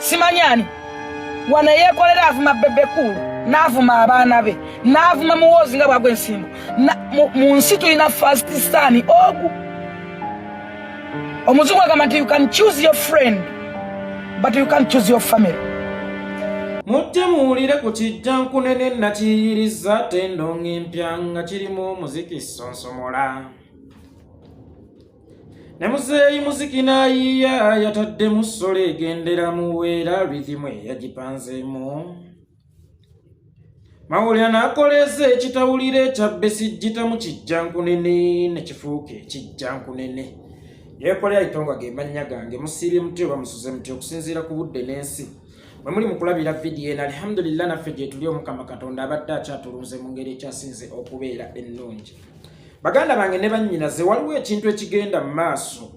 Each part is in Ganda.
Simanyani wana Yekolera avuma bebekulu navuma abaana be navuma muwozi nga bwagwe ensimbu mu nsi tulina first son ogu. Omuzungu agamba nti you can choose your friend but you can't choose your family. Mutte muwulire ku kijja nkunene nakiyiriza tendonga empya nga kirimu omuziki sonsomola. Ne muzeeyi muziki n'ayiya yatadde mu ssolo egendera mu weera rhythm yagipanzeemu. Mawulira n'akoleza ekitawulire ekya Besigita mu kijja nkunene ne kifuuka ekijja nkunene. Yekolera itonga ge mannya gange musiire muti oba musuze muti okusinziira ku budde n'ensi. Bwe muli mu kulabira vidiyo eno alhamdulillah naffe gye tuli Omukama Katonda abadde akyatulunze mu ngeri ekyasinze okubeera ennungi. Baganda bange ne bannyinaze waliwo ekintu ekigenda mu maaso.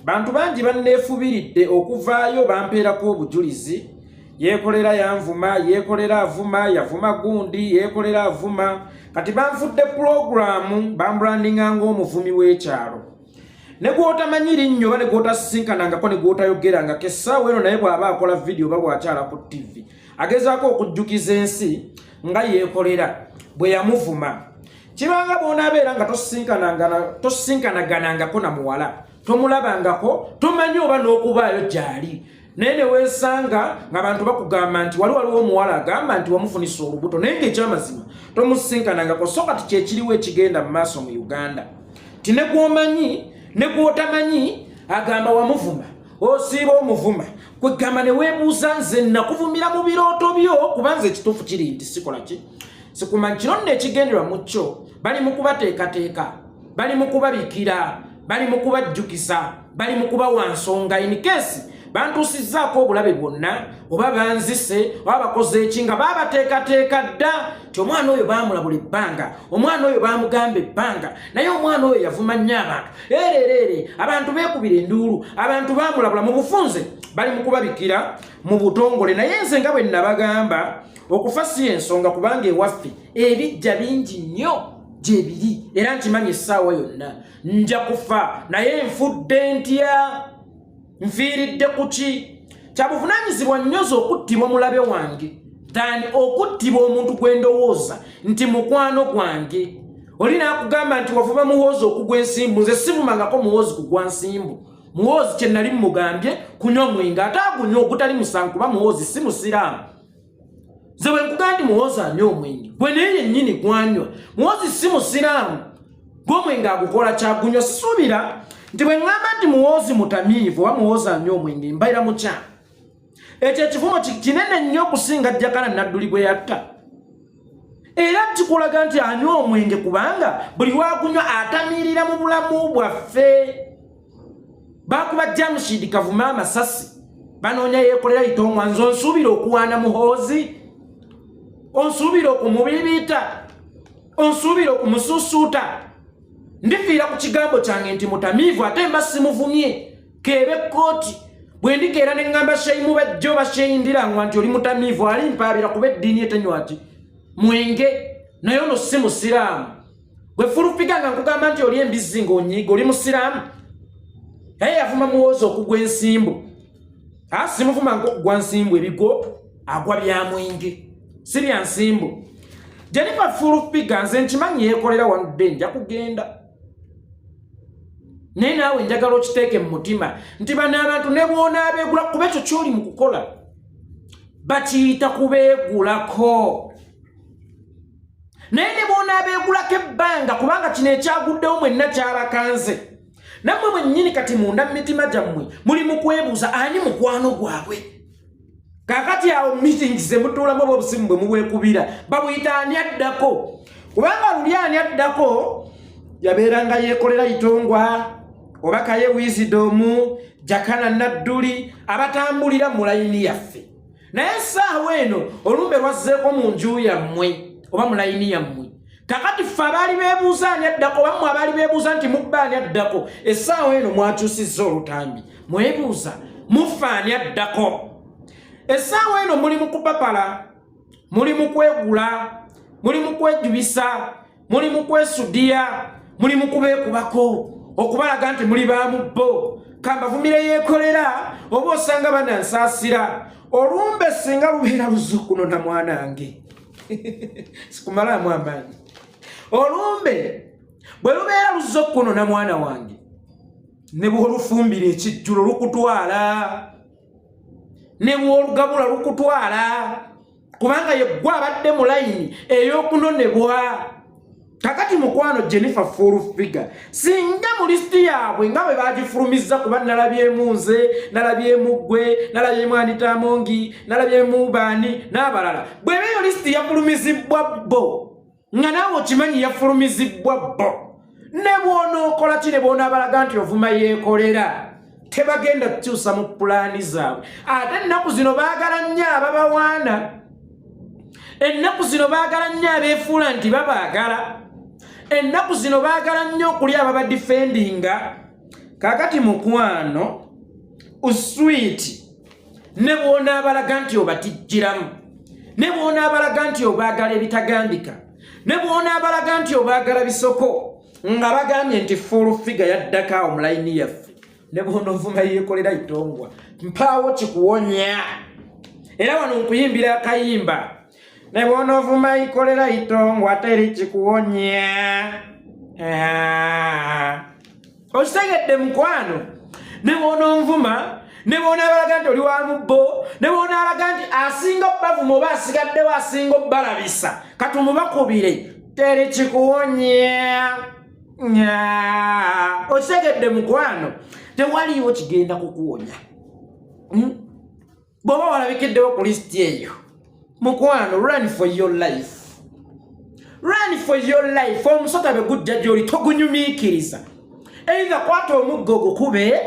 Bantu bangi banneefubiridde okuvaayo bampeerako obujulizi. Yekolera yanvuma, Yekolera avuma, yavuma gundi, Yekolera avuma. Kati banfudde programu bambrandinga ng'omuvumi w'ekyalo. Ne gwotamanyi linnyo oba ne gwotasinkanangako ne gwotayogeranga kessaawa eno naye bw'aba akola vidiyo oba bw'akyala ku TV agezaako okujjukiza ensi nga Yekolera bwe yamuvuma. Kibanga bw'onaabeera nga tosinkanagangako na muwala tomulabangako tomanyi oba n'okubaayo gy'ali naye ne weesanga ng'abantu bakugamba nti waliwo omuwala agamba nti wamufunisa olubuto naye ng'ekyamazima tomusinkanangako so kati kyekiriwo ekigenda mu maaso mu Uganda ti ne gw'omanyi ne gw'otamanyi agamba wamuvuma osiiba omuvuma kwegamba ne weebuuza nze nakuvumira mu birooto byo kubanza ekituufu kiri nti sikola ki sikumanyi kino nno ekigenderwa mu kyo bali mu kubateekateeka bali mu kubabikira bali mu kubajjukisa bali mu kubawa nsonga in case bantuusizzaako obulabe bwonna oba banzise oba bakoze eki nga baabateekateeka dda ti omwana oyo baamulabula ebbanga omwana oyo baamugamba ebbanga naye omwana oyo yavuma nnyo abantu ereereere abantu beekubira enduulu abantu baamulabula mu bufunze bali mu kubabikira mu butongole naye nze nga bwe nabagamba okufa si ensonga kubanga ewaffe ebijja bingi nnyo gye biri era nkimanyi essaawa yonna nja kufa naye nfudde ntya nfiiridde ku ki kyabuvunaanyizibwa nnyoza okuttibwa mulabe wange tani okuttibwa omuntu gwe ndowooza nti mukwano gwange oli naakugamba nti wavuma muwoozi okugwa ensimbu nze sivumangako muwoozi kugwa nsimbu muwoozi kye nali mugambye kunywa omwenge ate agunywa ogutali musango kuba muwoozi si musiraamu nze bwe nkugamba nti muwoozi anywa omwenge gwe naye yennyini gwanywa muwoozi si musiraamu gw'omwenge agukola kyagunywa sisuubira nti bwe ngamba nti muwoozi mutamiivu oba muwoozi anywa omwenge mbaira mukya ekyo ekivumo kinene nnyo okusinga Jakana Nadduli gwe yatta era kikulaga nti anywa omwenge kubanga buli wagunywa atamiirira mu bulamu bwaffe. Bakuba Jamshid Kavuma amasasi banoonya Yekolera itongwa nze onsuubira okuwaana muhoozi onsuubira okumubibiita onsuubira okumusuusuuta ndifiira ku kigambo kyange nti mutamiivu ate mba simuvumye keebe kooti bwe ndikeera ne ngamba sheyimu bajjo basheyindirangwa nti oli mutamiivu ali mpaabira kuba eddiini etenywa ti mwenge naye ono si musiraamu bwe fulupiga nga nkugamba nti oli embizzi ng'onyiiga oli musiraamu naye yavuma muwoozi okugwa ensimbu simuvuma nk'okugwa nsimbu ebigo agwa bya mwenge si bya nsimbu Jennifer fulupiga nze nkimanyi Yekolera wanudde nja kugenda naye naawe njagala okiteeke mu mutima nti bano abantu ne bw'onaabeegula kuba ekyo ky'oli mu kukola bakiyita kubeegulako naye ne bw'onaabeegulako ebbanga kubanga kino ekyaguddewo mwenna kyabakanze nammwe mwennyini kati munda mu mitima gyammwe muli mu kwebuuza ani mukwano gwabwe kaakati awo meetings ze mutuulamu oba obusimu bwe mubwekubira babuyita ani addako kubanga luli ani addako yabeeranga Yekolera itongwa oba Kaye Wisdom Jakana Nadduli abatambulira mu layini yaffe naye essaawa eno olumbe lwazzeeko mu nju yammwe oba mu layini yammwe kakati ffe abaali beebuuza ani addako oba mmwe abaali beebuuza nti mubba ani addako essaawa eno mwakyusizza olutambi mwebuuza muffe ani addako essaawa eno muli mu kupapala muli mu kwegula muli mu kwejubisa muli mu kwesudiya muli mu kubeekubako okubalaga nti muli bamubbo kambavumire Yekolera oba osanga banansaasira olumbe singa lubeera luzukuno na mwanange sikumalamu amaanyi olumbe bwe lubeera luzukuno na mwana wange ne bw'olufumbira ekijjulo lukutwala ne bw'olugabula lukutwala kubanga yeggwa abadde mu layini ey'okunonebwa. Kakati mukwano Jennifer full figure singa mu listi yaabwe nga bwe bagifulumizza kuba nalabyemu nze nalabyemu ggwe nalabyemu Anita Mongi nalabyemu Bani n'abalala bw'eba eyo listi yafulumizibwa bo nga naawe okimanyi yafulumizibwa bo ne bw'onookola ki ne bw'onaabalaga nti ovuma Yekolera tebagenda kukyusa mu pulaani zaabwe. Ate ennaku zino baagala nnyo ababawaana, ennaku zino baagala nnyo abeefuula nti babaagala, ennaku zino baagala nnyo okuli ababadifendinga. Kakati mukwano uswiti ne bw'onaabalaga nti obatijjiramu, ne bw'onaabalaga nti obaagala ebitagambika, ne bw'onaabalaga nti obaagala bisoko nga bagambye nti full figure yaddaka omulayini yaffe, ne bw'onoovuma Yekolera itongwa mpaawo kikuwonya. Era wano nkuyimbira akayimba ne bw'onoovuma Yekolera itongwa teri kikuwonya. Okitegedde mukwano? Ne bw'onoovuma ne bw'onaabalaga nti oli wa mubbo, ne bw'onaalaga nti asinga obbavuma oba asigaddewo asinga obbalabisa katumubakubire teri kikuwonya. Okitegedde mukwano? Tewaliiwo kigenda kukuwonya bw'oba walabikiddewo ku listi eyo. Mukwano, run for your life, run for your life. Omusota bwe gujja gy'oli togunyumiikiriza, either kwata omuggo gukube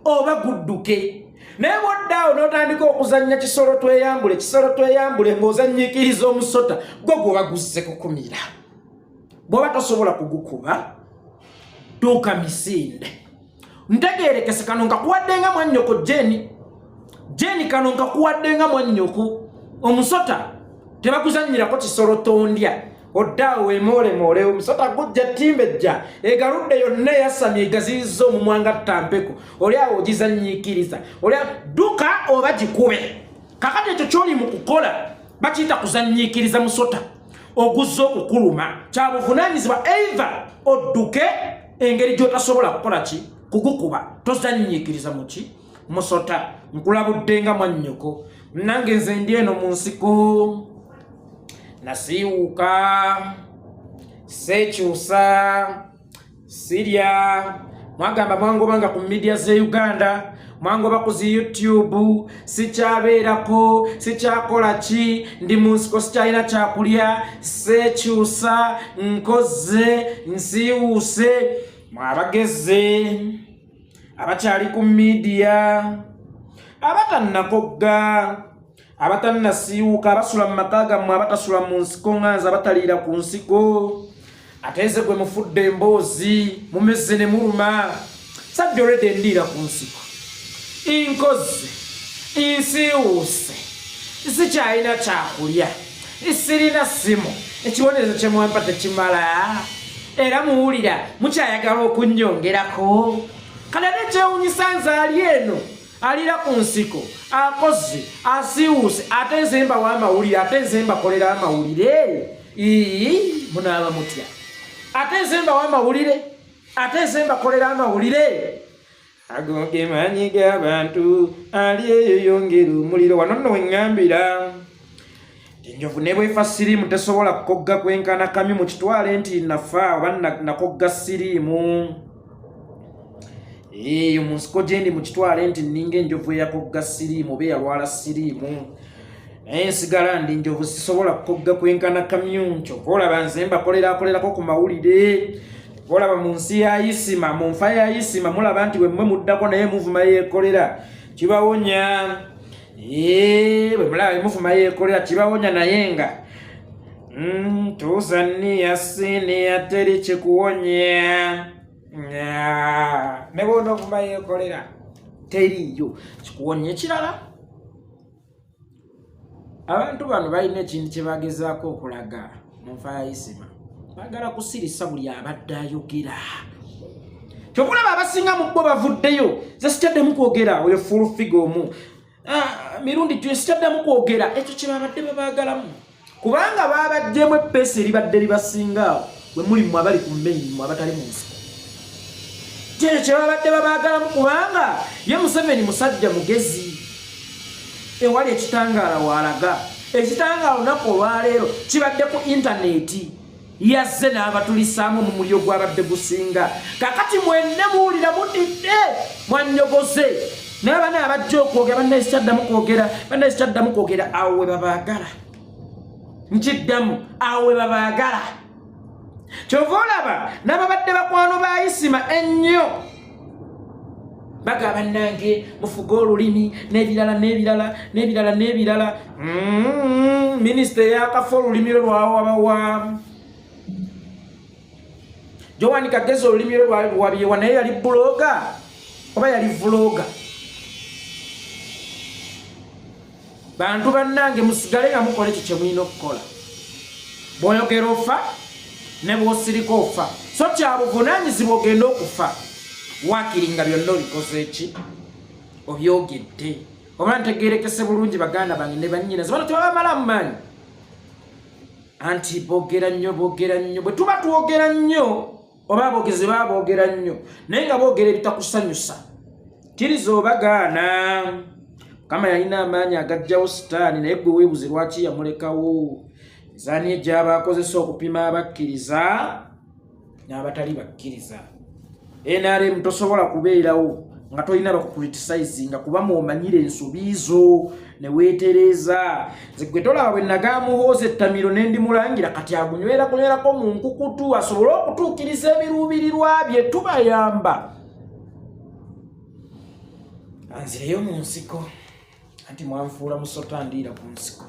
oba gudduke. Naye bw'oddaawo n'otandika okuzannya kisolo tweyambule ng'ozannyiikiriza omusota gwo gwoba guzze kukumira. Bw'oba tosobola kugukuba tuuka misinde. Ntegeerekese kano nkakuwaddenga mwannyoko Jeni kano nkakuwaddenga mwannyoko. Omusota tebakuzannyirako kisolo tondya, oddaawo weemoolemoole. Omusota gujja timbejja egaludde yonna eyasamye egazizza omumwa nga ttampeko, oli awo ogizannyiikiriza, oli dduka oba gikube. Kakati ekyo ky'oli mu kukola bakiyita kuzannyiikiriza musota oguzza okukuluma. Kya buvunaanyizibwa either odduke engeri gy'otasobola kukola ki kugukuba, tozannyiikiriza muki musota. Nkulabuddenga mwannyoko, nange nze ndi eno mu nsiko nasiiwuuka seekyusa sirya. Mwagamba mwangobanga ku media ze Uganda, mwangoba ku zi YouTube, sikyabeerako sikyakola ki, ndi mu nsiko sikyalina kyakulya, seekyusa nkoze nsiiwuuse. Mwabageze abakyali ku media abatannakogga abatannasiiwuuka abasula mu maka gammwe abatasula mu nsiko nganza abataliira ku nsiko, ateeze gwe mufudde emboozi mumeze ne muluma. Sadde olwedde ndiira ku nsiko inkoze insiiwuuse sikyalina kyakulya sirina ssimu, ekibonerezo kye mwampa tekimala era muwulira mukyayagala okunnyongerako. Kale ate kyewunyisa nze ali eno alira ku nsiko akoze asiiwuuse ate nze mbawa amawulire, ate nze mbakolera amawulire. Munaaba mutya? Ate nze mbawa amawulire, ate nze mbakolera amawulire. Ago ge maanyi g'abantu ali eyo yongera omuliro. Wano nno we ŋŋambira enjovu ne bwefa siriimu tesobola kukogga kwenkana kamyu mu kitwale nti nafa oba nakogga siriimu. Mu nsiko gye ndi mu kitwale nti nninga enjovu eyakogga siriimu oba eyalwala siriimu. Naye nsigala ndi njovu sisobola kukogga kwenkana kamyu. Kyova olaba nze mbakolerakolerako ku mawulire. Olaba mu nsi ya Isima, mu nfa ya Isima mulaba nti bwe mmwe muddako naye muvuma Yekolera kibawonya. Bwe mulaba muvuma Yekolera kibawonya naye nga tuzanniya siniya teri kikuwonya. Ne bw'onoovuma Yekolera teriiyo kikuwonya. Ekirala abantu bano balina ekintu kye bagezaako okulaga mu nfa ya Isima. Bagala kusirisa buli abadde ayogera. Kyokulaba abasinga mu bo bavuddeyo ze sikyaddemu kwogera oyo full figure omu. mirundi twesikyaddamu kwogera ekyo kye babadde babaagalamu kubanga babaddemu eppeesa eribadde libasingaawo bwe muli mmwe abali ku mmenyi mmwe abatali mu nsiko kyekyo kye babadde babaagalamu kubanga ye Museveni musajja mugezi ewali ekitangaala waalaga ekitangaala olunaku olwaleero kibadde ku intaneti yazze n'abatulisaamu mu muliro gwabadde gusinga kakati mwenna muwulira mutidde mwanyogoze naye bana abajja okwogera bannaesikyaddamu kwogera awo we babaagala nkiddamu awo we babaagala kyova olaba n'ababadde bakwano ba Isima ennyo bagamba nange mufuga olulimi n'ebirala minisita yakafa olulimi lwe lwawabawa Joan Kagezi olulimi lwe lwabyewa naye yali buloga oba yali vloga bantu bannange musigale nga mukola ekyo kye mulina okukola bw'oyogera ofa ne bw'osirika ofa so kyabuvunaanyizibwa ogenda okufa waakiri nga byonna obikoze eki obyogedde oba ntegeerekese bulungi baganda bange ne bannyinaze bano tebabamala mu maanyi anti boogera nnyo bwe tuba twogera nnyo oba aboogezi baba boogera nnyo naye nga boogera ebitakusanyusa kiriza obagaana Mukama yalina amaanyi agajjawo sitaani naye gwe weebuze lwaki yamulekawo ezaani egyaba akozesa okupima abakkiriza n'abatali bakkiriza NRM tosobola kubeerawo nga tolina bakukriticizinga kuba mwomanyire ensobi zo ne weetereza nze gwe tolaba bwe nagaamuhooza ettamiro ne ndimulangira kati agunywerako mu nkukutu asobole okutuukiriza ebiruubirirwa bye tubayamba anzireyo mu nsiko anti mwanfuula musota ndiira ku nsiko